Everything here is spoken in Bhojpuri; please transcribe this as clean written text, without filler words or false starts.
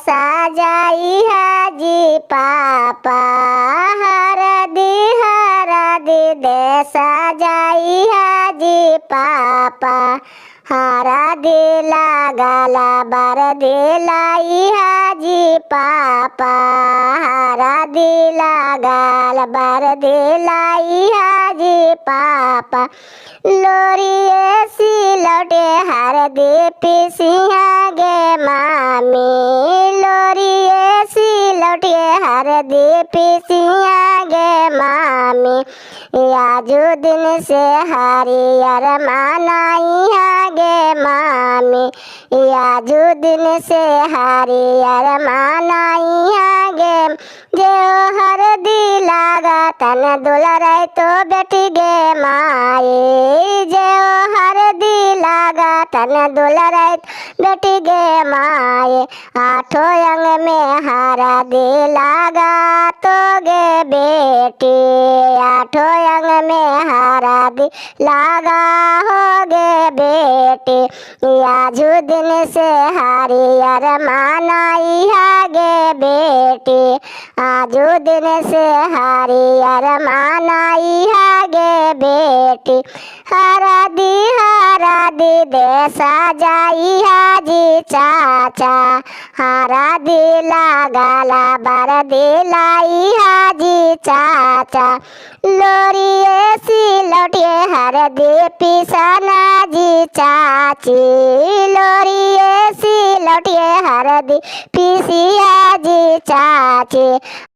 सजाई हाजी पापा हरदी दे सजाई हाजी पापा हरदी लागला बरदी लाई हाजी पापा हरदी लागल बरदी लाई हाजी पापा लोरिए सिलौटे हरदी पिसिया गे मामी लोरिए सिलौटे हरदी पिसिया गे मामी आजू दिन से हरियर मनाई गे मामी आजू दिन से हरियर मनाई गे जे हरदी लागा तन दुलर तो बेटी गे माए जे हरदी लागा तन दुलर बेटी गे माए आठों अंग में हरदी लागा तो गे बेटी आठों अंग में हरदी लागा हो गे बेटी आजू दिन से हरियर मनाई गे बेटी आजू दिन से हरियर मनाई गे बेटी हरदी दे सजाई हाजी चाचा हरदी लागला बरदी लाई हाजी चाचा लोरिए सिलौटिए हरदी पिसना जी चाची लोरिए सिलौटिए हरदी पिसिया जी चाची।